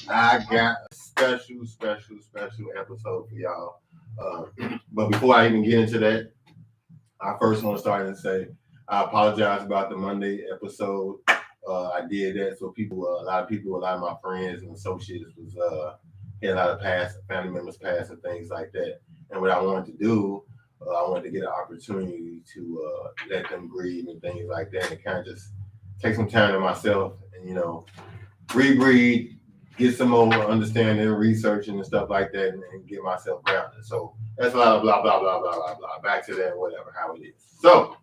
I got a special episode for y'all. But before I even get into that, I first want to start and say I apologize about the Monday episode. I did that so a lot of my friends and associates had a lot of family members pass and things like that. And what I wanted to do, I wanted to get an opportunity to let them grieve and things like that, and kind of just take some time to myself and rebreathe, get some more understanding, researching and stuff like that, and get myself grounded. So that's a lot of blah blah blah blah blah blah. Back to that, whatever, how it is. So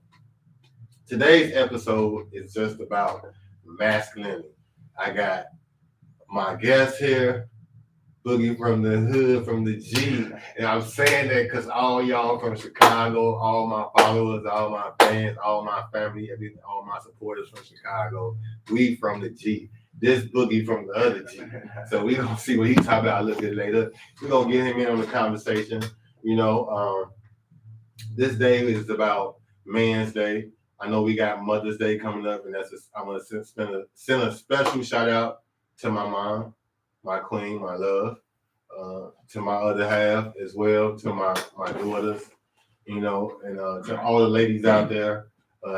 today's episode is just about masculinity. I got my guest here, Boogie from the hood, from the G. And I'm saying that because all y'all from Chicago, all my followers, all my fans, all my family, all my supporters from Chicago, we from the G. This Boogie from the other G. So we gonna see what he talking about a little bit later. We're gonna get him in on the conversation. This day is about Man's Day. I know we got Mother's Day coming up, and I want to send a special shout out to my mom, my queen, my love, to my other half as well, to my daughters, and to all the ladies out there.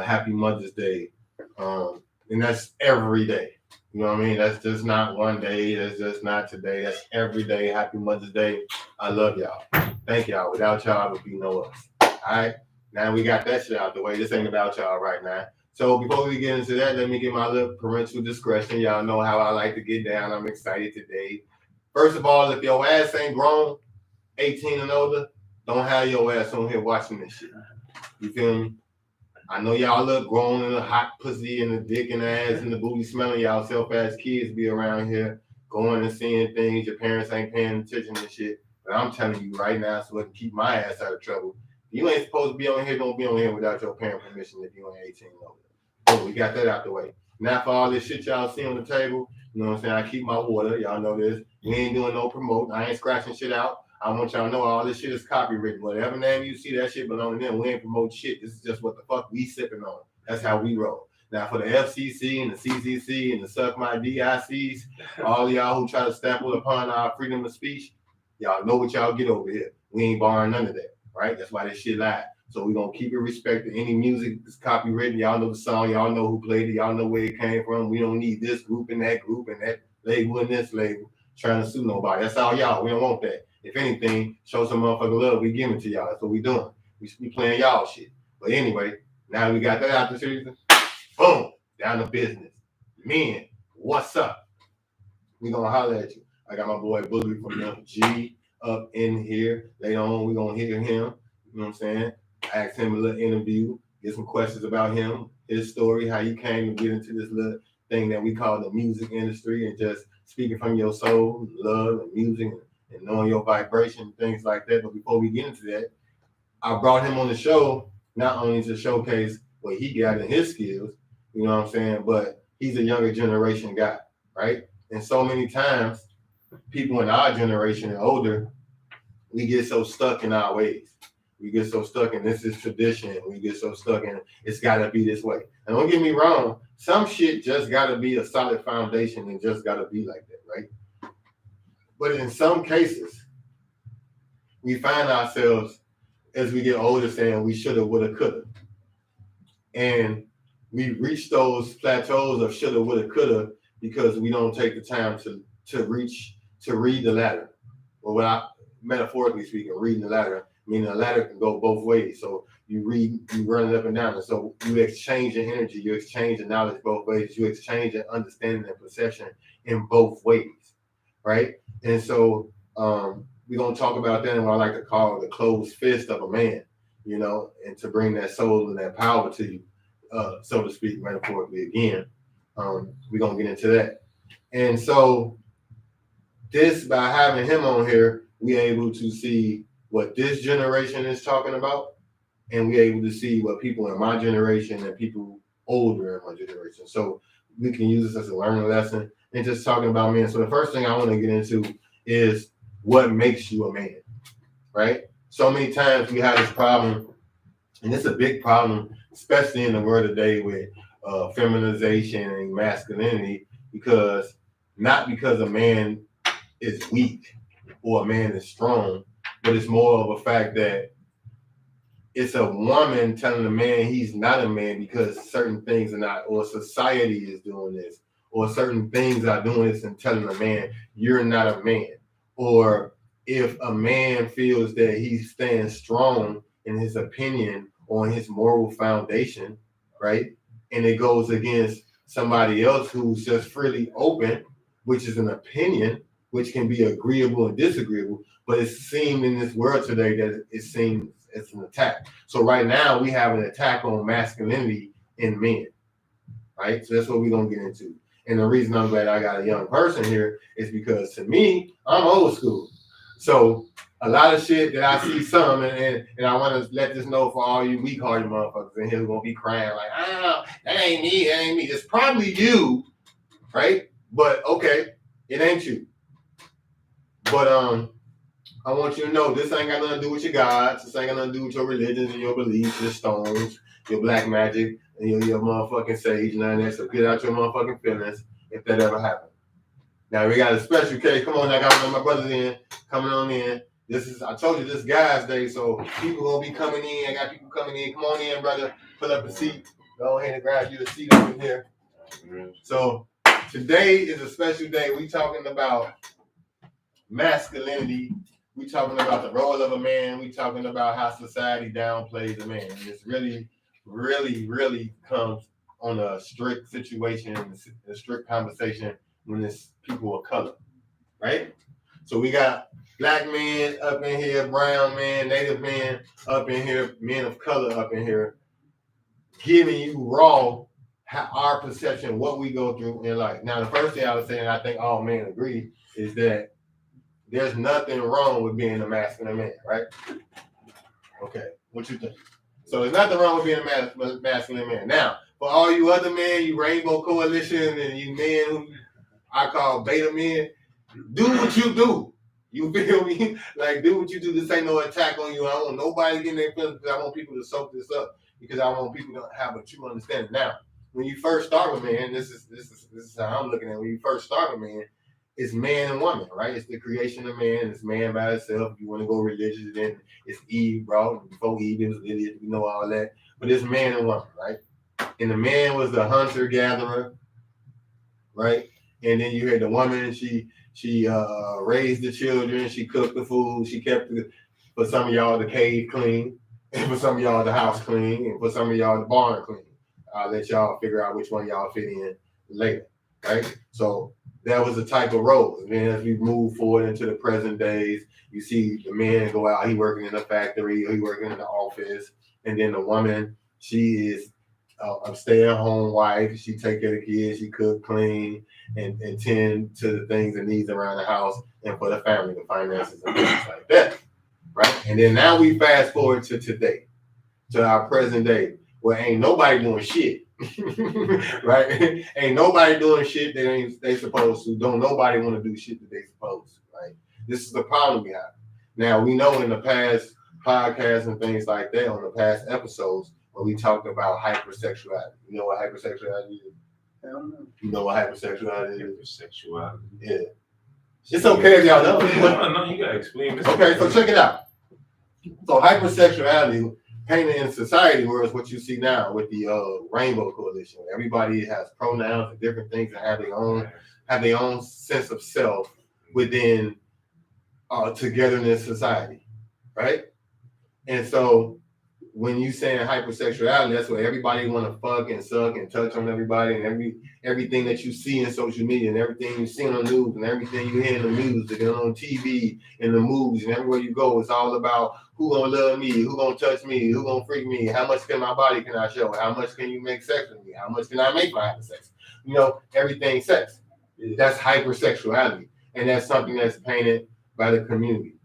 Happy Mother's Day, and that's every day. You know what I mean? That's just not one day. That's just not today. That's every day. Happy Mother's Day. I love y'all. Thank y'all. Without y'all, it would be no us. All right. Now we got that shit out the way. This ain't about y'all right now. So before we get into that, let me get my little parental discretion. Y'all know how I like to get down. I'm excited today. First of all, if your ass ain't grown, 18 and older, don't have your ass on here watching this shit. You feel me? I know y'all look grown and the hot pussy and the dick and the ass and the booty smelling. Y'all self-ass kids be around here going and seeing things. Your parents ain't paying attention and shit. But I'm telling you right now, so I can keep my ass out of trouble. You ain't supposed to be on here. Don't be on here without your parent permission if you ain't 18 and older. So we got that out the way. Now for all this shit y'all see on the table, you know what I'm saying? I keep my water. Y'all know this. We ain't doing no promoting. I ain't scratching shit out. I want y'all to know all this shit is copywritten. Whatever name you see, that shit belong to them. We ain't promote shit. This is just what the fuck we sipping on. That's how we roll. Now for the FCC and the CCC and the Suck My DICs, all y'all who try to stample upon our freedom of speech, y'all know what y'all get over here. We ain't borrowing none of that, right? That's why this shit live. So we're going to keep it respected. Any music that's copywritten, y'all know the song, y'all know who played it, y'all know where it came from. We don't need this group and that label and this label trying to sue nobody. That's all y'all. We don't want that. If anything, show some motherfucking love. We giving it to y'all. That's what we doing. We playing y'all shit. But anyway, now we got that out the season. Boom. Down to business. Men, what's up? We gonna holler at you. I got my boy Boogie from the G up in here. Later on, we gonna hear him. You know what I'm saying? Ask him a little interview, get some questions about him, his story, how you came to get into this little thing that we call the music industry, and just speaking from your soul, love and music, and knowing your vibration, things like that. But before we get into that, I brought him on the show not only to showcase what he got in his skills, you know what I'm saying, but he's a younger generation guy, right? And so many times, people in our generation and older, we get so stuck in our ways. We get so stuck in this is tradition. We get so stuck in it's got to be this way. And don't get me wrong, some shit just got to be a solid foundation and just got to be like that, right? But in some cases, we find ourselves as we get older saying we shoulda, woulda, coulda. And we reach those plateaus of shoulda, woulda, coulda because we don't take the time to read the ladder. Or metaphorically speaking, reading the ladder, meaning the ladder can go both ways. So you run it up and down. And so you exchange your energy, you exchange the knowledge both ways, you exchange the understanding and perception in both ways, right? And so we're going to talk about that in what I like to call the closed fist of a man, and to bring that soul and that power to you, so to speak, metaphorically again. We're going to get into that. And so this, by having him on here, we're able to see what this generation is talking about, and we're able to see what people in my generation and people older in my generation. So we can use this as a learning lesson and just talking about men. So the first thing I want to get into is what makes you a man, right? So many times we have this problem, and it's a big problem, especially in the world today with feminization and masculinity, not because a man is weak or a man is strong, but it's more of a fact that it's a woman telling a man he's not a man because certain things are not, or society is doing this, or certain things are doing this and telling a man you're not a man. Or if a man feels that he stands strong in his opinion or in his moral foundation, right? And it goes against somebody else who's just freely open, which is an opinion, which can be agreeable and disagreeable, but it's seen in this world today that it seems it's an attack. So right now we have an attack on masculinity in men, right? So that's what we're gonna get into. And the reason I'm glad I got a young person here is because to me, I'm old school. So a lot of shit that I see and I want to let this know for all you weak-hearted motherfuckers in here who gonna be crying like, that ain't me, that ain't me. It's probably you, right? But okay, it ain't you. But I want you to know this ain't got nothing to do with your gods. This ain't got nothing to do with your religions and your beliefs, your stones, your black magic, and your motherfucking sage, and none of that. So get out your motherfucking feelings if that ever happened. Now we got a special case. Come on, I got one of my brothers in, coming on in. I told you this guy's day, so people gonna be coming in. I got people coming in. Come on in, brother. Pull up a seat. Go ahead and grab you a seat over here. So today is a special day. We talking about masculinity. We talking about the role of a man. We talking about how society downplays a man. And it's really, really, really comes on a strict situation, a strict conversation when it's people of color, right? So we got black men up in here, brown men, native men up in here, men of color up in here, giving you raw our perception, what we go through in life. Now, the first thing I was saying, I think all men agree, is that there's nothing wrong with being a masculine man, right? Okay, what you think? So there's nothing wrong with being a masculine man. Now, for all you other men, you Rainbow Coalition, and you men who I call beta men, do what you do. You feel me? Like, do what you do. This ain't no attack on you. I don't want nobody getting their feelings because I want people to soak this up because I want people to have a true understanding. Now, when you first start with man, this is how I'm looking at it. When you first start with man, it's man and woman, right? It's the creation of man. It's man by itself. If you want to go religious, then it's Eve, bro. Before Eve, it was Lilith. We know all that. But it's man and woman, right? And the man was the hunter-gatherer, right? And then you had the woman. She raised the children. She cooked the food. She kept for some of y'all the cave clean, and for some of y'all the house clean, and for some of y'all the barn clean. I'll let y'all figure out which one y'all fit in later, right? So that was the type of role. And then as we move forward into the present days, you see the man go out, he working in a factory, or he working in the office. And then the woman, she is a stay-at-home wife. She take care of the kids, she cook, clean, and tend to the things and needs around the house and for the family, the finances and things like that, right? And then now we fast forward to today, to our present day, where ain't nobody doing shit. Right? Ain't nobody doing shit that they supposed to. Don't nobody want to do shit that they supposed to, right? This is the problem we have. Now, we know in the past podcasts and things like that, on the past episodes, when we talked about hypersexuality. You know what hypersexuality is? You know what hypersexuality is? Hypersexuality. Yeah. It's okay if y'all know. No, you gotta explain this. Okay, so check it out. So hypersexuality painted in society world is what you see now with the Rainbow Coalition. Everybody has pronouns and different things and have their own sense of self within togetherness society, right? And so when you saying hypersexuality, that's where everybody want to fuck and suck and touch on everybody, and everything that you see in social media and everything you see on the news and everything you hear in the music and on TV and the movies and everywhere you go, it's all about who gonna love me, who gonna touch me, who gonna freak me, how much can my body can I show, how much can you make sex with me, how much can I make by having sex? You know, everything sex. That's hypersexuality, and that's something that's painted by the community,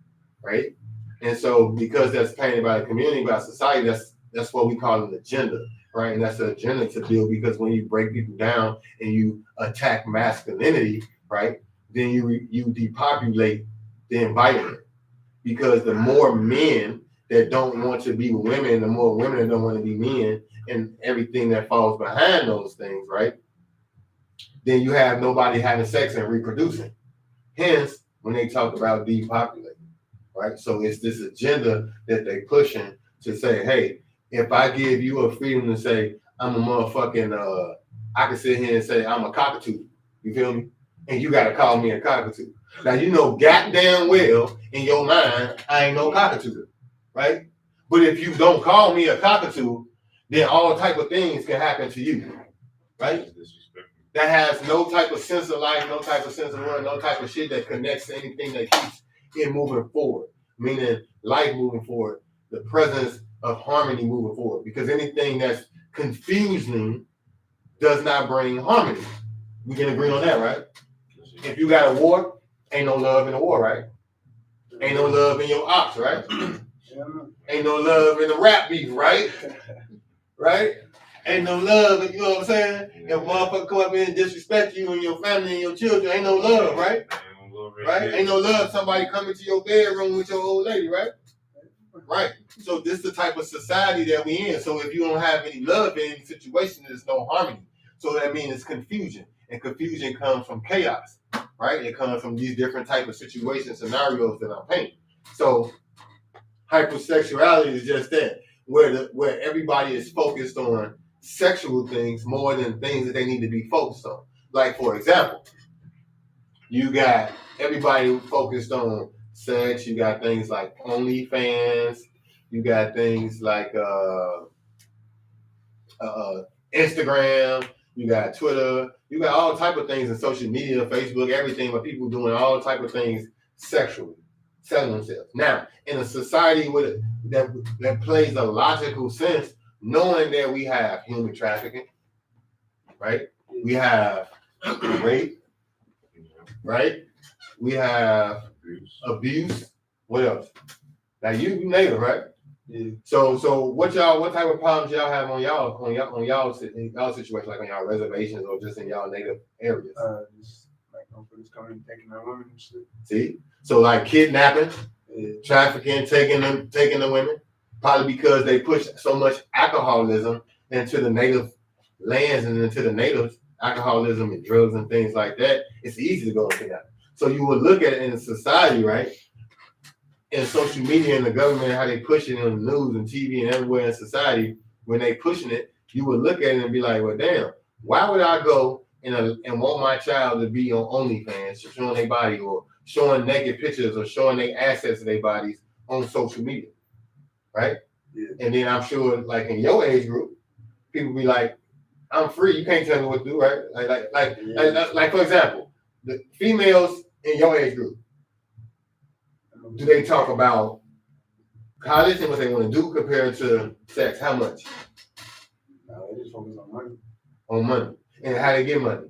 right? And so because that's painted by the community, by society, that's what we call an agenda, right? And that's an agenda to build, because when you break people down and you attack masculinity, right, then you depopulate the environment. Because the more men that don't want to be with women, the more women that don't want to be men, and everything that falls behind those things, right? Then you have nobody having sex and reproducing. Hence, when they talk about depopulating, right? So it's this agenda that they pushing to say, hey, if I give you a freedom to say I'm a motherfucking, I can sit here and say I'm a cockatoo. You feel me? And you gotta call me a cockatoo. Now you know goddamn well in your mind I ain't no cockatoo, right? But if you don't call me a cockatoo, then all type of things can happen to you, right? That has no type of sense of life, no type of sense of world, no type of shit that connects to anything that keeps it moving forward. Meaning life moving forward, the presence of harmony moving forward. Because anything that's confusing does not bring harmony. We can agree on that, right? If you got a war, ain't no love in the war, right? Ain't no love in your ops, right? Ain't no love in the rap beef, right? Right? Ain't no love, you know what I'm saying? If motherfucker come up here and disrespect you and your family and your children, ain't no love, right? Right? Ain't no love somebody coming to your bedroom with your old lady, right? Right. So this is the type of society that we in. So if you don't have any love in any situation, there's no harmony. So that means it's confusion. And confusion comes from chaos, right? It comes from these different type of situations, scenarios that I'm painting. So hypersexuality is just that, where everybody is focused on sexual things more than things that they need to be focused on. Like, for example, you got everybody focused on sex. You got things like OnlyFans. You got things like Instagram. You got Twitter. You got all type of things in social media, Facebook, everything, but people doing all type of things sexually, selling themselves. Now, in a society with that plays a logical sense, knowing that we have human trafficking, right? We have rape, right? We have abuse. What else? Now you native, right? Yeah. So what type of problems y'all have on y'all situation, like on y'all reservations or just in y'all native areas? Just like motherfuckers coming and taking our women and shit. See? So like kidnapping, trafficking, taking the women, probably because they push so much alcoholism into the native lands and into the natives, alcoholism and drugs and things like that. It's easy to go into that. So you would look at it in society, right? In social media and the government, how they push it on the news and TV and everywhere in society, when they pushing it, you would look at it and be like, well, damn, why would I go and want my child to be on OnlyFans, showing their body or showing naked pictures or showing their assets of their bodies on social media, right? Yeah. And then I'm sure, like in your age group, people be like, I'm free. You can't tell me what to do, right? Like for example, the females in your age group, do they talk about college and what they want to do compared to sex? How much? No, they just focus on money. On money. And how they get money?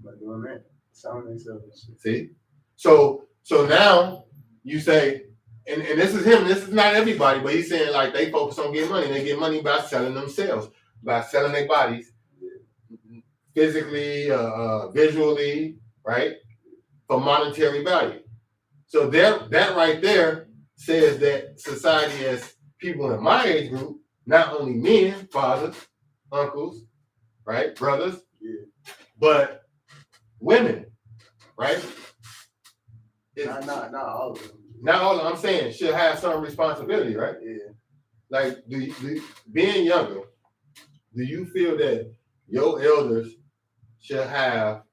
By doing that. Selling themselves and shit. See? So now you say, and this is him, this is not everybody, but he's saying like they focus on getting money. They get money by selling themselves, by selling their bodies physically, visually, right? For monetary value. So that right there says that society as people in my age group, not only men, fathers, uncles, right, brothers, but women, right? Not all of them. Not all of them, I'm saying, should have some responsibility, right? Yeah. Like, being younger, do you feel that your elders should have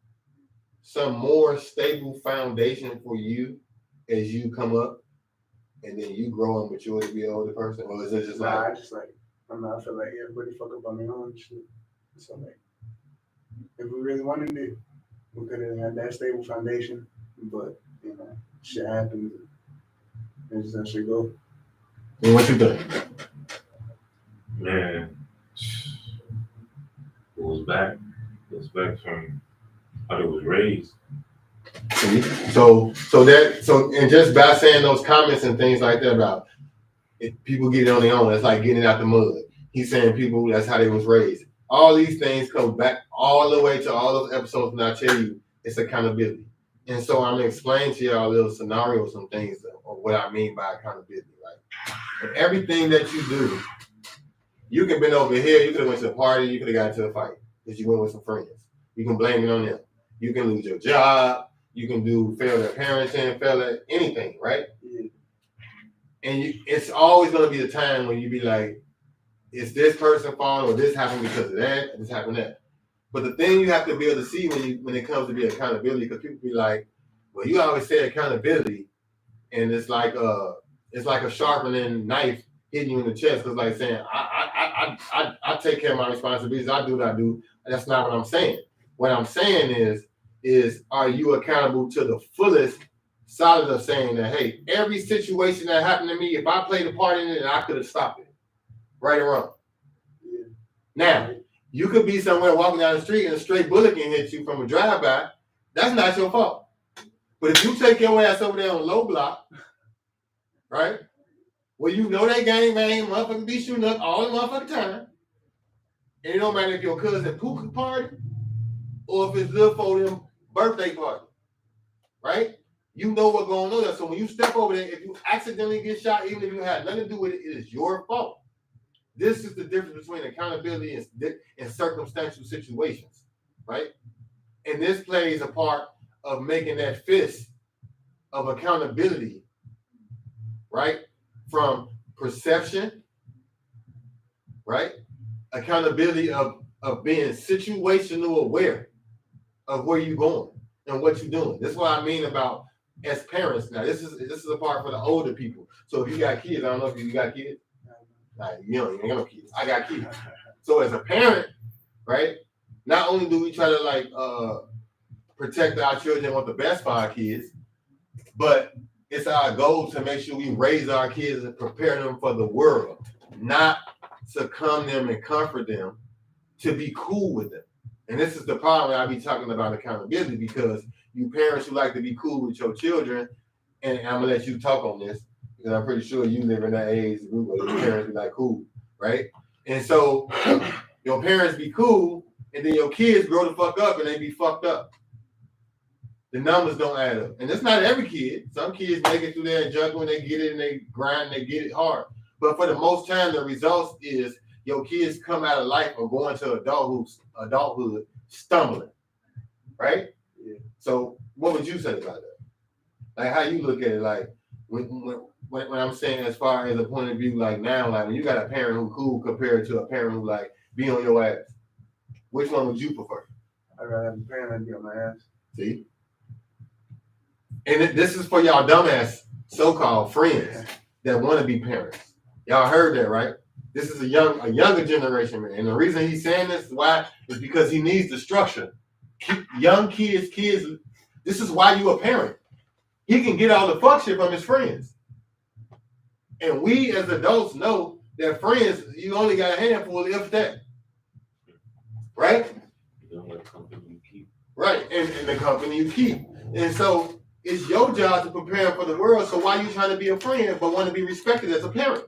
some more stable foundation for you as you come up and then you grow and mature to be an older person? Or is it just I feel like everybody fuck up on their own shit. So like, if we really wanted it, we could have had that stable foundation, but you know, shit happens. It's just that shit go. And what you think? Man, it was back from how it was raised. So and just by saying those comments and things like that about if people get it on their own, it's like getting it out the mud. He's saying people, that's how they was raised. All these things come back all the way to all those episodes, and I tell you, it's accountability. And so I'm explaining to y'all little scenarios and things of what I mean by accountability, right? And everything that you do You could have been over here, you could have went to a party, you could have got into a fight because you went with some friends. You can blame it on them. You can lose your job, you can fail at parenting, fail at anything, right? Yeah. And it's always gonna be the time when you be like, is this person fault or this happened because of that, this happened that. But the thing you have to be able to see when it comes to be accountability, because people be like, well, you always say accountability, and it's like a sharpening knife hitting you in the chest. Because like saying, I take care of my responsibilities, I do what I do. That's not what I'm saying. What I'm saying is are you accountable to the fullest side of saying that, hey, every situation that happened to me, if I played a part in it, I could have stopped it, right or wrong. Yeah. Now, you could be somewhere walking down the street and a stray bullet can hit you from a drive-by. That's not your fault. But if you take your ass over there on low block, right, well, you know that gang bang, motherfuckers be shooting up all the motherfucking time. And it don't matter if your cousin Pooka party or if it's Lil Foden birthday party, right? You know what's going on there. So when you step over there, if you accidentally get shot, even if you had nothing to do with it, it is your fault. This is the difference between accountability and circumstantial situations, right? And this plays a part of making that fist of accountability, right? From perception, right? Accountability of being situational aware of where you're going and what you're doing. This is what I mean about as parents. Now, this is a part for the older people. So if you got kids, I don't know if you got kids. Like, you ain't got no kids. I got kids. So as a parent, right? Not only do we try to protect our children and want the best for our kids, but it's our goal to make sure we raise our kids and prepare them for the world, not succumb them and comfort them to be cool with them. And this is the problem I be talking about accountability, because you parents who like to be cool with your children, and I'm gonna let you talk on this because I'm pretty sure you live in that age group where your parents be like cool, right? And so your parents be cool, and then your kids grow the fuck up and they be fucked up. The numbers don't add up. And it's not every kid. Some kids make it through there and juggle and they get it and they grind and they get it hard. But for the most time, the results is your kids come out of life or go into adulthood stumbling, right? Yeah. So what would you say about that? Like how you look at it, like when I'm saying as far as a point of view, like now, like when you got a parent who cool compared to a parent who like be on your ass, which one would you prefer? I'd rather have a parent that be on my ass. See? And this is for y'all dumbass so-called friends that want to be parents. Y'all heard that, right? This is a younger generation, man. And the reason he's saying this is because he needs the structure. Young kids, this is why you a parent. He can get all the fuck shit from his friends. And we as adults know that friends, you only got a handful if that. Right? You know, the company you keep. Right, and the company you keep. And so it's your job to prepare for the world. So why are you trying to be a friend but want to be respected as a parent?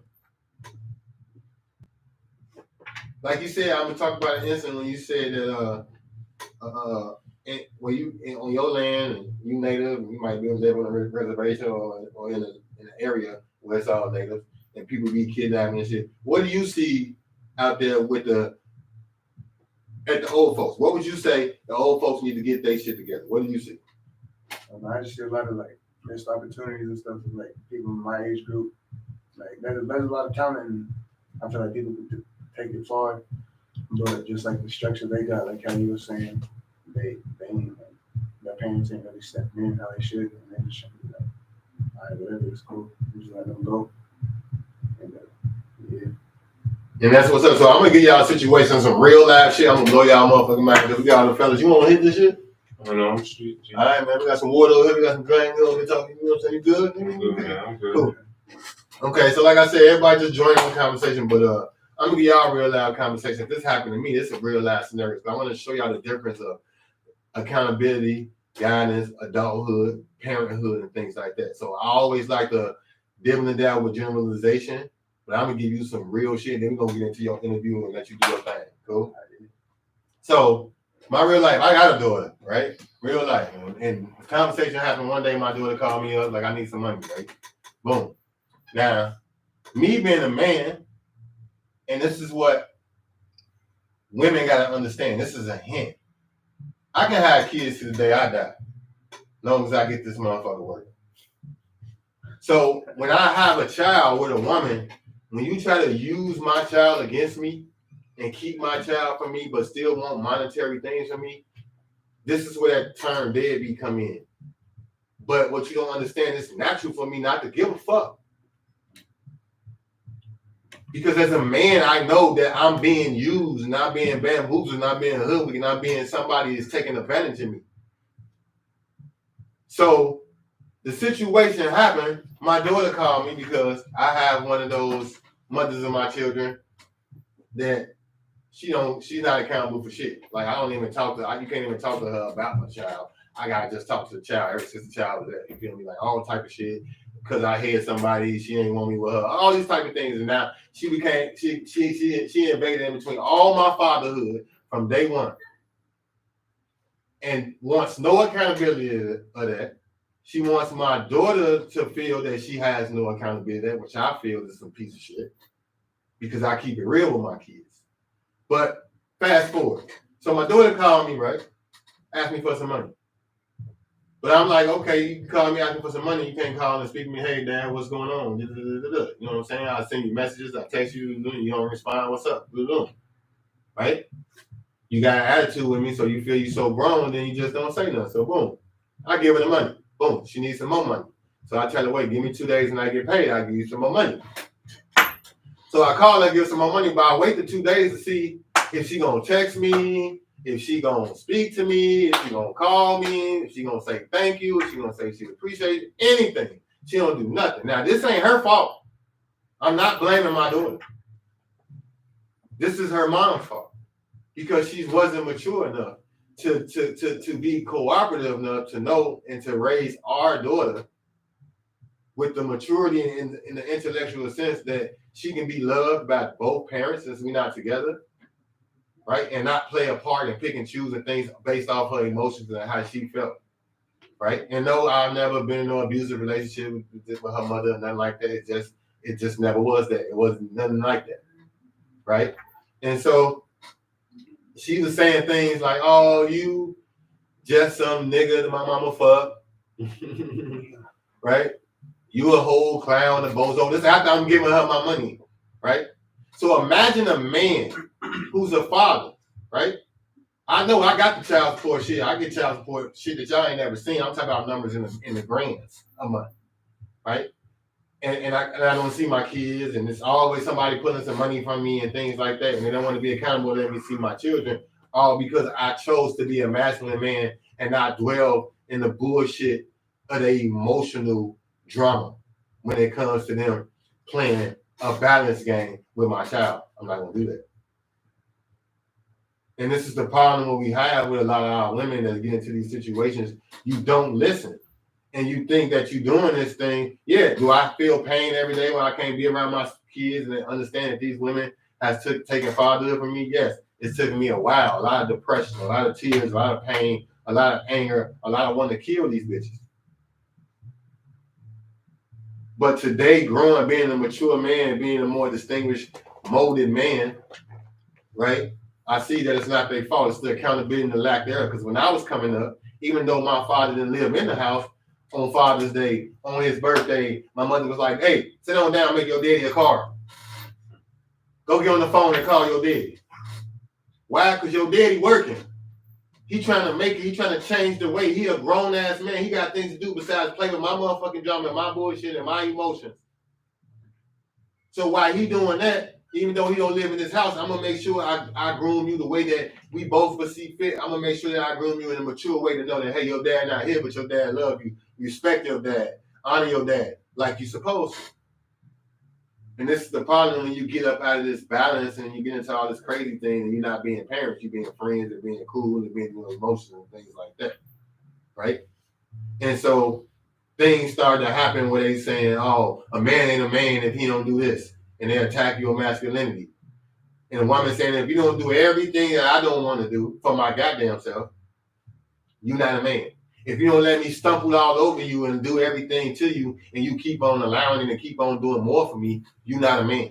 Like you said, I'm gonna talk about an incident when you said that when you on your land and you native, you might be living on a reservation or in an area where it's all native and people be kidnapping and shit. What do you see out there at the old folks? What would you say the old folks need to get their shit together? What do you see? I just see a lot of missed opportunities and stuff for people in my age group. There's a lot of talent, and I feel like people could take it far, but just the structure they got, like how you were saying, they ain't, their parents ain't really stepping in how they should, and they just should be like, all right, whatever, it's cool, just let them go. And yeah. And that's what's up. So I'm gonna give y'all a situation, some real life shit. I'm gonna blow y'all motherfucking mind because we got all the fellas. You wanna hit this shit? I know, I'm street. All right, man. We got some water over here. We got some drink over here talking. You know what I'm saying? You good? Good, man. I'm good. Cool. Okay, so like I said, everybody just join in the conversation, but I'm gonna give y'all a real loud conversation. If this happened to me, this is a real live scenario. But I want to show y'all the difference of accountability, guidance, adulthood, parenthood, and things like that. So I always like to dibble and dabble with generalization, but I'm gonna give you some real shit. Then we're gonna get into your interview and let you do your thing. Cool. So my real life, I got a daughter, right? Real life. And the conversation happened one day. My daughter called me up like, I need some money, right? Boom. Now, me being a man and this is what women gotta understand. This is a hint. I can have kids to the day I die, as long as I get this motherfucker working. So when I have a child with a woman, when you try to use my child against me and keep my child from me, but still want monetary things from me, this is where that term deadbeat come in. But what you don't understand, it's natural for me not to give a fuck. Because as a man, I know that I'm being used, not being bamboozled, not being hoodwinked, not being somebody that's taking advantage of me. So the situation happened. My daughter called me because I have one of those mothers of my children that she's not accountable for shit. Like I don't even talk to, you can't even talk to her about my child. I gotta just talk to the child ever since the child was there. You feel me? Like all type of shit. Because I had somebody, she ain't want me with her. All these type of things, and now she invaded in between all my fatherhood from day one, and wants no accountability of that. She wants my daughter to feel that she has no accountability of that, which I feel is some piece of shit because I keep it real with my kids. But fast forward. So my daughter called me, right? Asked me for some money. But I'm like, okay, you can call me asking for some money. You can't call and speak to me, hey, Dad, what's going on? You know what I'm saying? I send you messages. I text you. You don't respond. What's up? Right? You got an attitude with me, so you feel you so grown, then you just don't say nothing. So boom. I give her the money. Boom. She needs some more money. So I tell her, wait, give me 2 days and I get paid. I'll give you some more money. So I call her, give some more money, but I wait the 2 days to see if she gonna text me, if she gonna speak to me, if she gonna call me, if she gonna say thank you, if she gonna say she appreciates anything. She don't do nothing. Now, this ain't her fault. I'm not blaming my daughter. This is her mom's fault because she wasn't mature enough to be cooperative enough to know and to raise our daughter with the maturity in the intellectual sense that she can be loved by both parents since we're not together, right? And not play a part and pick and choose and things based off her emotions and how she felt, right? And no, I've never been in no abusive relationship with her mother, nothing like that. It just never was that. It wasn't nothing like that, right? And so she was saying things like, "Oh, you just some nigga that my mama fuck," right? You a whole clown, a bozo. This after I'm giving her my money, right? So imagine a man who's a father, right? I know I got the child support shit. I get child support shit that y'all ain't never seen. I'm talking about numbers in the grands a month, right? And I don't see my kids, and it's always somebody putting some money from me and things like that, and they don't want to be accountable to let me see my children, all because I chose to be a masculine man and not dwell in the bullshit of the emotional drama when it comes to them playing a balance game with my child. I'm not gonna do that. And this is the problem we have with a lot of our women that get into these situations. You don't listen. And you think that you're doing this thing. Yeah, do I feel pain every day when I can't be around my kids and understand that these women has taken fatherhood from me? Yes, it's taken me a while. A lot of depression, a lot of tears, a lot of pain, a lot of anger, a lot of wanting to kill these bitches. But today, growing, being a mature man, being a more distinguished, molded man, right? I see that it's not their fault. It's the accountability and the lack thereof. Because when I was coming up, even though my father didn't live in the house, on Father's Day, on his birthday, my mother was like, hey, sit on down, make your daddy a card. Go get on the phone and call your daddy. Why? Because your daddy working. He trying to make it, he trying to change the way. He a grown ass man. He got things to do besides play with my motherfucking drama and my bullshit and my emotions. So while he doing that, even though he don't live in this house, I'm gonna make sure I groom you the way that we both will see fit. I'm gonna make sure that I groom you in a mature way to know that, hey, your dad not here, but your dad love you. You respect your dad, honor your dad like you supposed to. And this is the problem when you get up out of this balance and you get into all this crazy thing and you're not being parents, you're being friends and being cool and being emotional and things like that, right? And so things start to happen where they saying, oh, a man ain't a man if he don't do this. And they attack your masculinity. And a woman saying, if you don't do everything that I don't want to do for my goddamn self, you're not a man. If you don't let me stumble all over you and do everything to you, and you keep on allowing it and keep on doing more for me, you're not a man.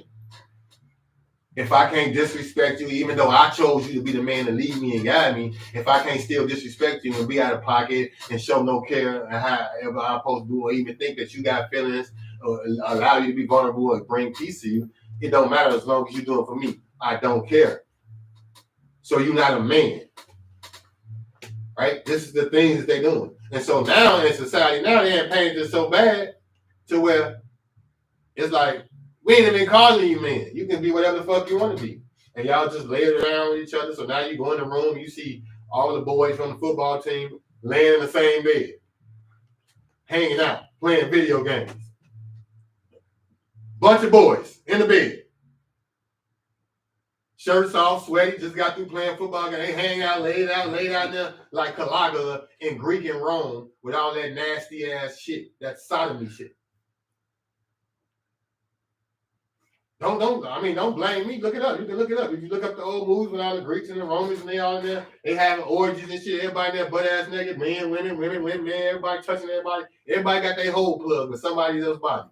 If I can't disrespect you, even though I chose you to be the man to lead me and guide me, if I can't still disrespect you and be out of pocket and show no care and however I'm supposed to do, or even think that you got feelings or allow you to be vulnerable or bring peace to you, it don't matter as long as you do it for me. I don't care. So you're not a man. Right? This is the things that they're doing. And so now in society, now they ain't painted it so bad to where it's like, we ain't even calling you men. You can be whatever the fuck you want to be. And y'all just lay it around with each other. So now you go in the room, you see all the boys from the football team laying in the same bed, hanging out, playing video games. Bunch of boys in the bed. Shirts off, sweaty, just got through playing football. They hang out, laid out there like Caligula in Greek and Rome with all that nasty ass shit, that sodomy shit. Don't blame me. Look it up. You can look it up. If you look up the old movies with all the Greeks and the Romans and they all in there, they having orgies and shit. Everybody there butt ass naked, men, women, men, everybody touching everybody. Everybody got their hole plugged with somebody else's body.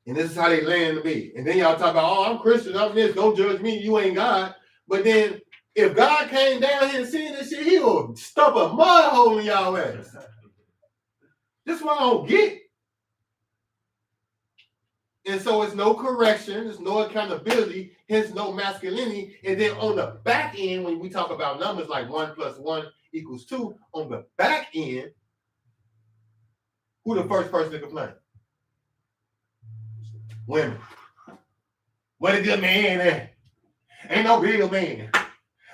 And this is how they lay in the bed. And then y'all talk about, oh, I'm Christian, I'm this, don't judge me, you ain't God. But then if God came down here and seen this shit, he will stuff a mud hole in y'all ass. This is what I don't get. And so it's no correction, there's no accountability, hence no masculinity. And then on the back end, when we talk about numbers like 1 + 1 = 2, on the back end, who the first person to complain? Women. What a good man at? Ain't no real man.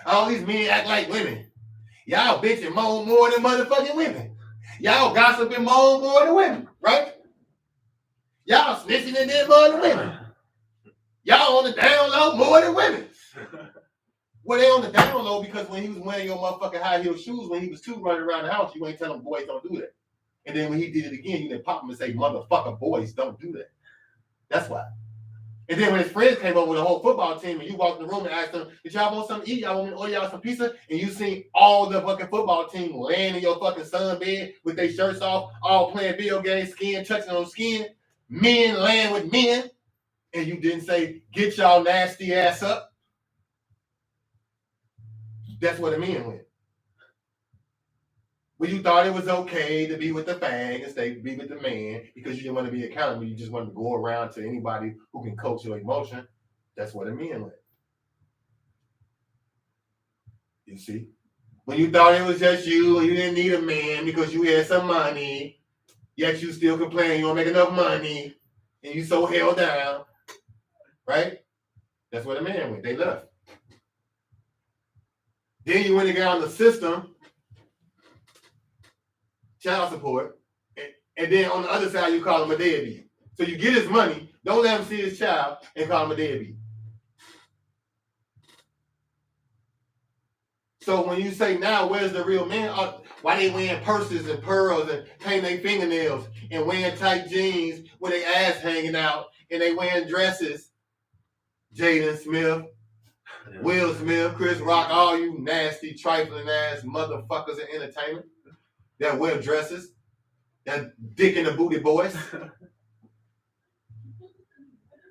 All these men act like women. Y'all bitching moan more than motherfucking women. Y'all gossiping moan more than women, right? Y'all snitching in there more than women. Y'all on the down low more than women. Well, they on the down low because when he was wearing your motherfucking high heel shoes when he was 2 running around the house, you ain't telling boys don't do that. And then when he did it again, you didn't pop him and say, motherfucker, boys don't do that. That's why. And then when his friends came over with the whole football team and you walked in the room and asked them, did y'all want something to eat? Y'all want me to order y'all some pizza? And you seen all the fucking football team laying in your fucking sun bed with their shirts off, all playing video games, skin touching on skin, men laying with men, and you didn't say, get y'all nasty ass up. That's what the men went. Well, you thought it was okay to be with the fag and stay be with the man because you didn't want to be accountable. You just wanted to go around to anybody who can coach your emotion. That's what the men went. You see? When you thought it was just you and you didn't need a man because you had some money, yet you still complain you don't make enough money and you so held down, right? That's where the man went. They left. Then you went and got on the system, child support, and then on the other side, you call him a deadbeat. So you get his money, don't let him see his child, and call him a deadbeat. So when you say now, where's the real man? Why they wearing purses and pearls and painting their fingernails and wearing tight jeans with their ass hanging out and they wearing dresses? Jaden Smith, Will Smith, Chris Rock, all you nasty, trifling ass motherfuckers in entertainment that wear dresses, that dick in the booty boys,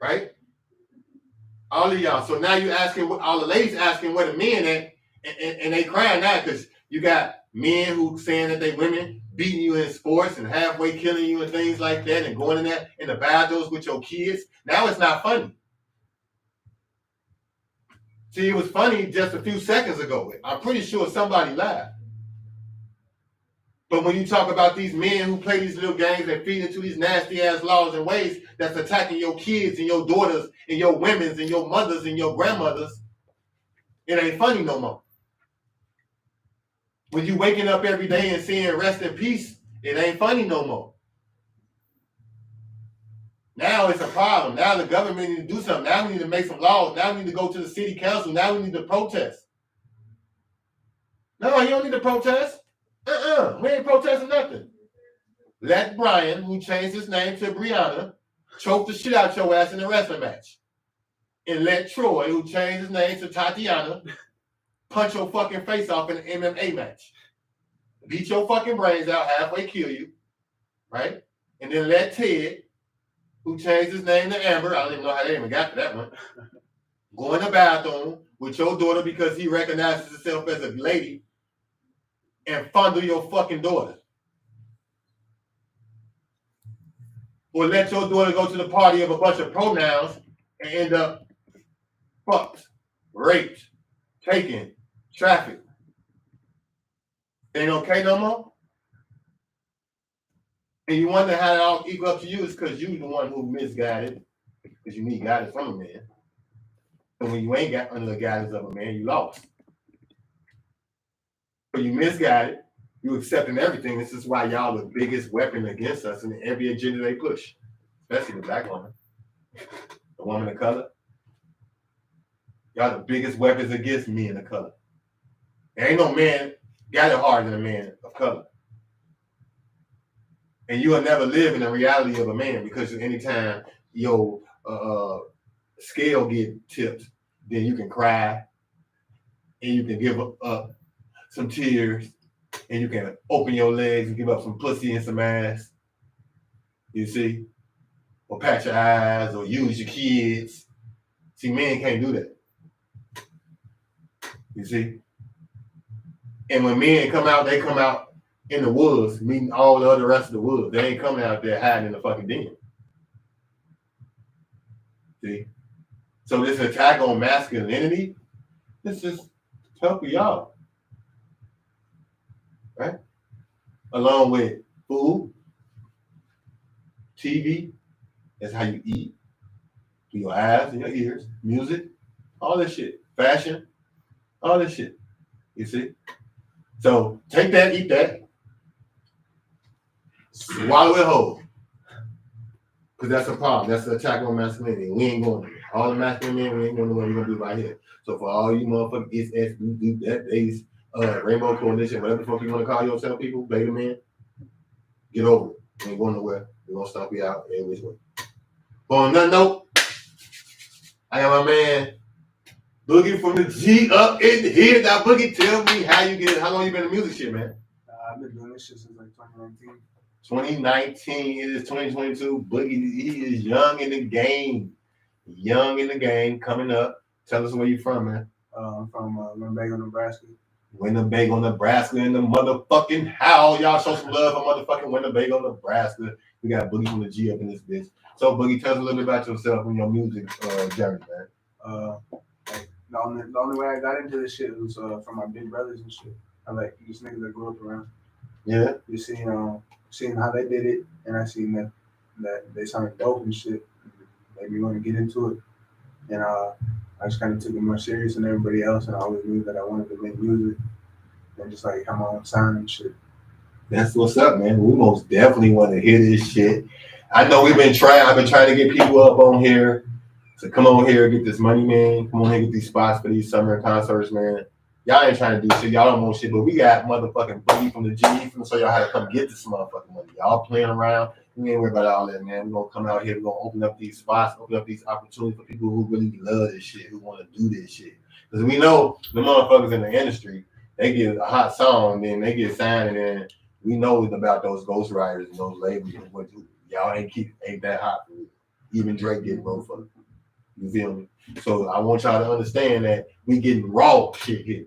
right? All of y'all. So now you asking, all the ladies asking where the men at, and they crying now because you got men who saying that they women beating you in sports and halfway killing you and things like that and going in there in the bathrooms with your kids. Now it's not funny. See, it was funny just a few seconds ago. I'm pretty sure somebody laughed. But when you talk about these men who play these little games and feed into these nasty ass laws and ways that's attacking your kids and your daughters and your women's and your mothers and your grandmothers, it ain't funny no more. When you waking up every day and seeing rest in peace, it ain't funny no more. Now it's a problem. Now the government need to do something. Now we need to make some laws. Now we need to go to the city council. Now we need to protest. No, you don't need to protest. We ain't protesting nothing. Let Brian, who changed his name to Brianna, choke the shit out your ass in a wrestling match. And let Troy, who changed his name to Tatiana, punch your fucking face off in an MMA match. Beat your fucking brains out, halfway kill you, right? And then let Ted who changed his name to Amber. I don't even know how they even got to that one. Go in the bathroom with your daughter because he recognizes himself as a lady and fondle your fucking daughter. Or let your daughter go to the party of a bunch of pronouns and end up fucked, raped, taken, trafficked. Ain't okay no more? And you wonder how it all equal up to you is because you the one who misguided, because you need guidance from a man. And when you ain't got under the guidance of a man, you lost. So you misguided, you accepting everything. This is why y'all the biggest weapon against us in every agenda they push, especially the black woman, the woman of color. Y'all the biggest weapons against men of color. There ain't no man got it harder than a man of color. And you will never live in the reality of a man because anytime your scale get tipped, then you can cry and you can give up some tears and you can open your legs and give up some pussy and some ass. You see? Or pat your eyes or use your kids. See, men can't do that. You see? And when men come out, they come out in the woods, meeting all the other rest of the woods. They ain't coming out there hiding in the fucking den. See? So this attack on masculinity, this is tough for y'all. Right? Along with food, TV, that's how you eat, through your eyes and your ears, music, all this shit, fashion, all this shit. You see? So take that, eat that, swallow it whole. Because that's a problem. That's an attack on masculinity. We ain't going there. All the masculine men, we ain't going to what we're going to do right here. So for all you motherfuckers, it's do that, these Rainbow Coalition, whatever the fuck you want to call yourself, people, beta men, get over it. We ain't going nowhere. We're going to stomp you out every which way. But on that note, I got my man Boogie from the G up in here. Now, Boogie, tell me how long you been in music shit, man? I've been doing this shit since like 2019. 2019, it is 2022. Boogie, he is young in the game. Young in the game, coming up. Tell us where you from, man. I'm from Winnebago, Nebraska. Winnebago, Nebraska, in the motherfucking house. Y'all show some love for motherfucking Winnebago, Nebraska. We got Boogie from the G up in this bitch. So, Boogie, tell us a little bit about yourself and your music journey, man. The only way I got into this shit was from my big brothers and shit. I like these niggas that grew up around. Yeah. You seeing how they did it, and I seen that they sounded dope and shit. Made me want to get into it, and I just kind of took it more serious than everybody else, and I always knew that I wanted to make music and just like have my own sound and shit. That's what's up, man. We most definitely want to hear this shit. I know I've been trying to get people up on here to come on here, get this money, man. Come on here, get these spots for these summer concerts, man. Y'all ain't trying to do shit. Y'all don't want shit, but we got motherfucking Boogie from the G from show y'all how to come get this motherfucking money. Y'all playing around. We ain't worried about all that, man. We're gonna come out here, we're gonna open up these spots, open up these opportunities for people who really love this shit, who want to do this shit. Because we know the motherfuckers in the industry, they get a hot song, then they get signed, and then we know about those ghostwriters and those labels. Y'all ain't that hot for me. Even Drake getting motherfuckers. You feel me? So I want y'all to understand that we getting raw shit here.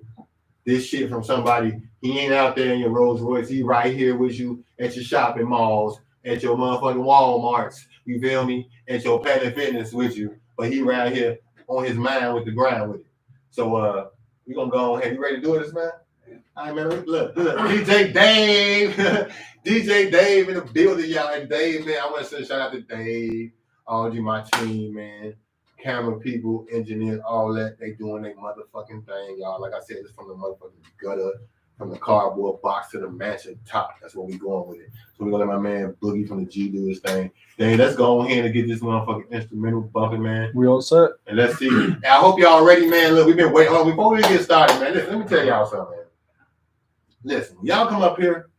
This shit from somebody, he ain't out there in your Rolls Royce. He right here with you at your shopping malls, at your motherfucking Walmarts. You feel me? At your Planet Fitness with you. But he right here on his mind with the grind with it. So we gonna go ahead. You ready to do this, man? All right, man. Look. DJ Dave. DJ Dave in the building, y'all. And Dave, man, I want to send a shout out to Dave. All you, my team, man. Camera people, engineers, all that, they doing their motherfucking thing, y'all. Like I said, it's from the motherfucking gutter, from the cardboard box to the mansion top. That's where we going with it. So we're gonna let my man Boogie from the G do his thing. Then let's go on here and get this motherfucking instrumental bumping, man. We all set? And let's see. And I hope y'all ready, man. Look, we've been waiting. Oh, before we get started, man, listen, let me tell y'all something, man. Listen, y'all come up here.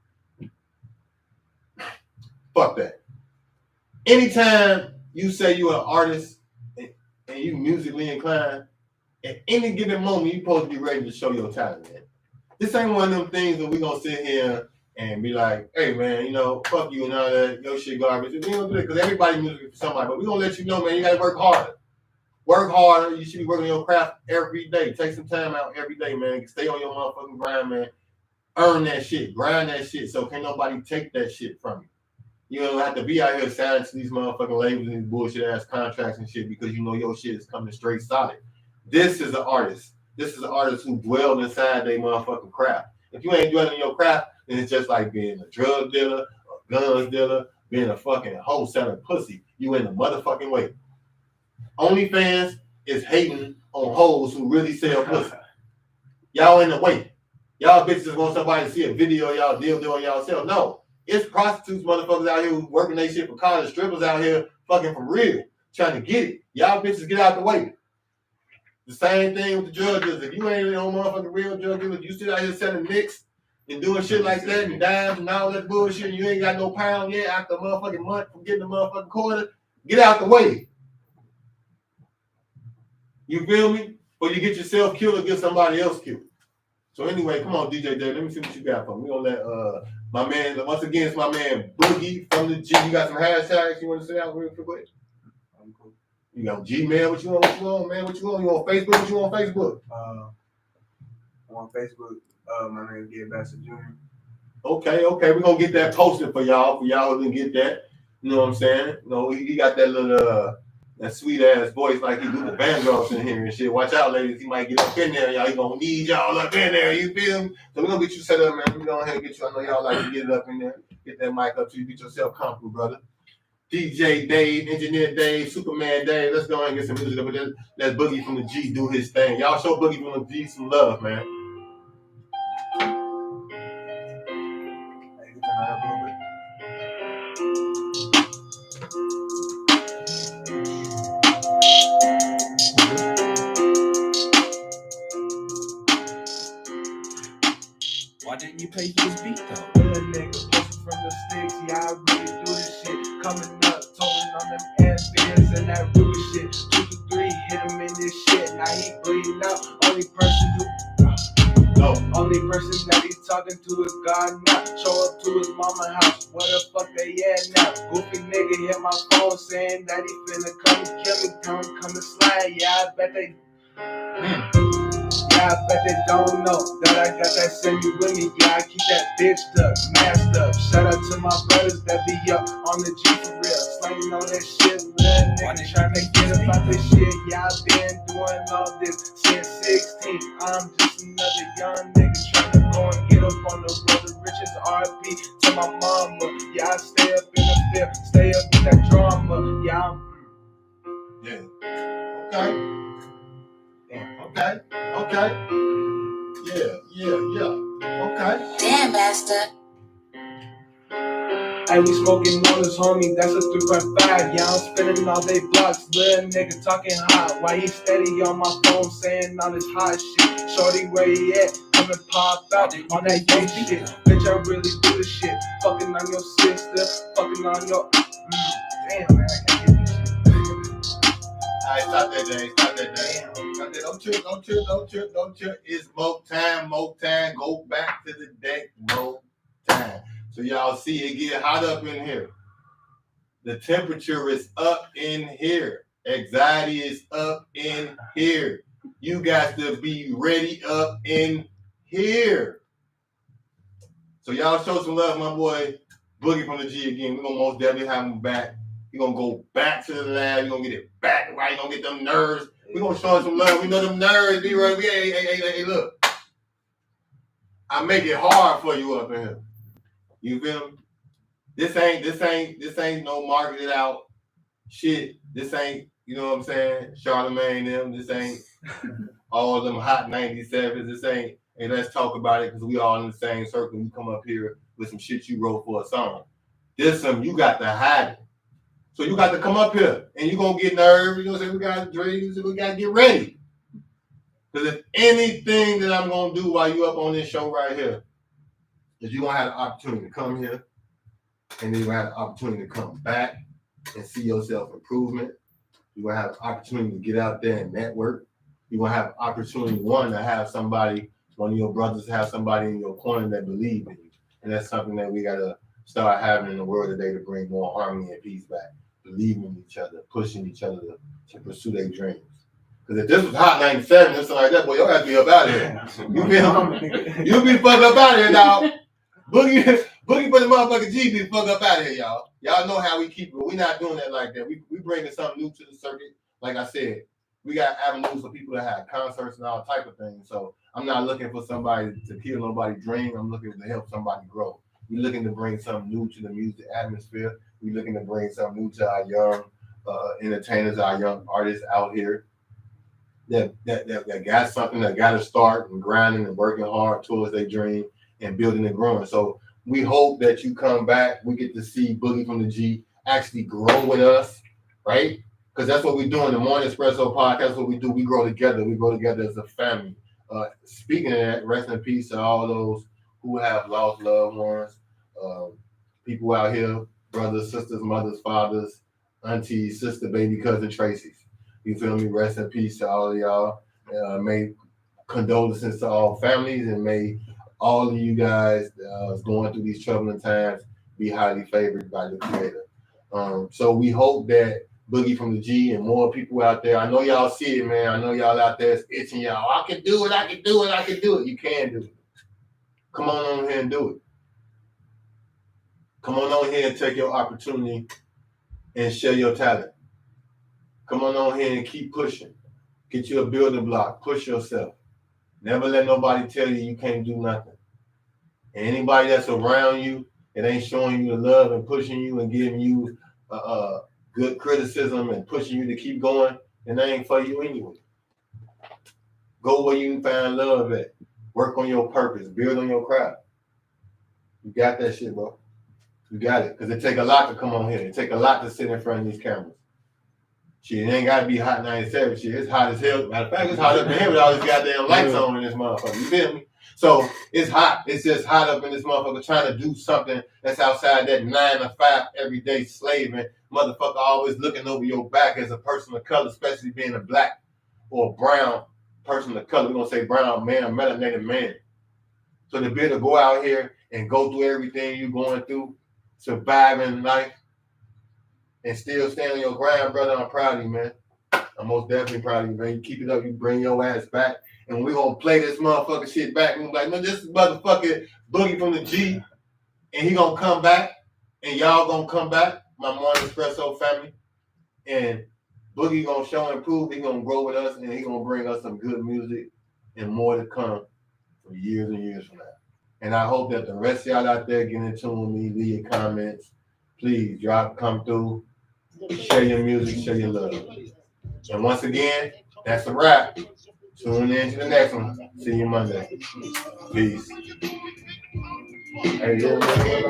Fuck that. Anytime you say you're an artist and you musically inclined, at any given moment, you supposed to be ready to show your talent, man. This ain't one of them things that we're going to sit here and be like, hey man, you know, fuck you and all that, your shit garbage. We don't do it because everybody music for somebody, but we gonna let you know, man, you gotta work harder. Work harder. You should be working your craft every day. Take some time out every day, man. Stay on your motherfucking grind, man. Earn that shit. Grind that shit so can't nobody take that shit from you. You don't have to be out here signing to these motherfucking labels and these bullshit ass contracts and shit because you know your shit is coming straight solid. This is an artist. This is an artist who dwelled inside their motherfucking craft. If you ain't dwelling in your craft, then it's just like being a drug dealer, a guns dealer, being a fucking hoe selling pussy. You in the motherfucking way. OnlyFans is hating on hoes who really sell pussy. Y'all in the way. Y'all bitches want somebody to see a video of y'all deal doing y'all self. No. It's prostitutes, motherfuckers out here who working their shit for college, strippers out here fucking for real, trying to get it. Y'all bitches get out the way. The same thing with the drug dealers. If you ain't no motherfucking real drug dealer, you sit out here selling nicks and doing shit like that and dimes and all that bullshit, and you ain't got no pound yet after a motherfucking month from getting the motherfucking quarter, get out the way. You feel me? Or you get yourself killed or get somebody else killed. So anyway, come on, DJ Dave. Let me see what you got for me. We're gonna let my man, once again, it's my man Boogie from the G. You got some hashtags you want to say out real quick? I'm cool. You got Gmail, what you want, man? What you want? You on Facebook? What you on Facebook? On Facebook, my name is Get Bassett Jr. Okay. We're gonna get that posted for y'all who didn't get that. You know what I'm saying? You know, he got that little that sweet ass voice like he do the Vandross in here and shit. Watch out, ladies. He might get up in there, y'all. He gonna need y'all up in there. You feel me? So we're gonna get you set up, man. We're gonna go ahead and get you. I know y'all like to get it up in there. Get that mic up so you get yourself comfortable, brother. DJ Dave, Engineer Dave, Superman Dave. Let's go ahead and get some music up. Let Boogie from the G do his thing. Y'all show Boogie from the G some love, man. Hey, you turn that up a little bit. Why didn't you pay for this beat though? Little nigga pushing from the sticks, yeah, I really do this shit. Coming up, towing on them amphibians and that Ruby shit. 2 to 3, hit him in this shit. Now he bleeding out. Only person that he's talking to is God now. Show up to his mama house. Where the fuck they at now? Goofy nigga hit my phone saying that he finna come and kill me. Come and slide. Yeah, I bet they. Yeah, I bet they don't know that I got that semi with me. Yeah, I keep that bitch up, masked up. Shout out to my brothers that be up on the G for real. Slanging on that shit, little nigga trying to get about this shit. Yeah, I've been doing all this since 16. I'm just another young nigga trying to go and get up on the road to riches. RP to my mama. Yeah, I stay up in the field, stay up in that drama. Yeah, Okay. Yeah. Okay. Damn, bastard. Hey, we smoking on this homie, that's a 3.5. Yeah, I'm spinning all day blocks, little nigga talking hot. Why he steady on my phone saying all this hot shit? Shorty, where he at? Come and pop out on that gay shit. Bitch, I really do this shit. Fucking on your sister, fucking on your. Damn, man, I can't get this shit. Alright, stop that day. Don't trip. It's Mo time. Go back to the deck. Mo time. So y'all see it get hot up in here. The temperature is up in here. Anxiety is up in here. You got to be ready up in here. So y'all show some love, my boy Boogie from the G again. We're gonna most definitely have him back. You're gonna go back to the lab. You're gonna get it back right. You're gonna get them nerves. We're gonna show him some love. We know them nerves be right. Hey, look. I make it hard for you up in here. You feel me? This ain't no marketed out shit. This ain't, you know what I'm saying? Charlamagne them. This ain't all of them hot 97s. This ain't, hey, let's talk about it because we all in the same circle. You come up here with some shit you wrote for a song. This some you got to hide it. So you got to come up here and you're gonna get nervous. You're gonna say we got dreams and we gotta get ready. Because if anything that I'm gonna do while you up on this show right here, is you're gonna have the opportunity to come here and then you're gonna have the opportunity to come back and see yourself improvement. You're gonna have the opportunity to get out there and network. You're gonna have the opportunity, one, to have somebody, one of your brothers have somebody in your corner that believe in you. And that's something that we gotta start having in the world today to bring more harmony and peace back. Believing in each other, pushing each other to pursue their dreams. Because if this was Hot 97 or something like that, boy, y'all have to be up out of here. You be fucked up out of here, dog. Boogie for the motherfucking G be fucked up out of here, y'all. Y'all know how we keep it. We not doing that like that. We bringing something new to the circuit. Like I said, we got avenues for people to have concerts and all type of things. So I'm not looking for somebody to kill nobody's dream. I'm looking to help somebody grow. We're looking to bring something new to the music atmosphere. We're looking to bring something new to our young entertainers, our young artists out here that got something that got to start and grinding and working hard towards their dream and building and growing. So we hope that you come back. We get to see Boogie from the G actually grow with us, right? Because that's what we do in the Morning Espresso podcast. That's what we do. We grow together. We grow together as a family. Speaking of that, rest in peace to all those who have lost loved ones, people out here, brothers, sisters, mothers, fathers, aunties, sister, baby, cousin Tracy's. You feel me? Rest in peace to all of y'all. May condolences to all families, and may all of you guys going through these troubling times be highly favored by the Creator. So we hope that Boogie from the G and more people out there. I know y'all see it, man. I know y'all out there is itching y'all. I can do it. I can do it. I can do it. You can do it. Come on here and do it. Come on here and take your opportunity and share your talent. Come on here and keep pushing. Get you a building block. Push yourself. Never let nobody tell you can't do nothing. And anybody that's around you that ain't showing you the love and pushing you and giving you good criticism and pushing you to keep going, then that ain't for you anyway. Go where you find love at. Work on your purpose. Build on your craft. You got that shit, bro. You got it. Because it take a lot to come on here. It take a lot to sit in front of these cameras. Shit, it ain't got to be Hot 97 shit. It's hot as hell. Matter of fact, it's hot up in here with all these goddamn lights on in this motherfucker. You feel me? So it's hot. It's just hot up in this motherfucker trying to do something that's outside that 9 to 5 everyday slaving. Motherfucker always looking over your back as a person of color, especially being a black or brown person of color. We're going to say brown man, melanated man. So to be able to go out here and go through everything you're going through, surviving life, and still stand on your grind, brother, I'm proud of you, man. I'm most definitely proud of you, man. You keep it up, you bring your ass back, and we're going to play this motherfucking shit back. And we're like, no, this is motherfucking Boogie from the G, and he going to come back, and y'all going to come back, my Morning Espresso family, and Boogie going to show and prove he going to grow with us, and he going to bring us some good music and more to come for years and years from now. And I hope that the rest of y'all out there get in tune with me, leave your comments. Please come through, share your music, share your love. And once again, that's a wrap. Tune in to the next one. See you Monday. Peace. Hey, yeah, man.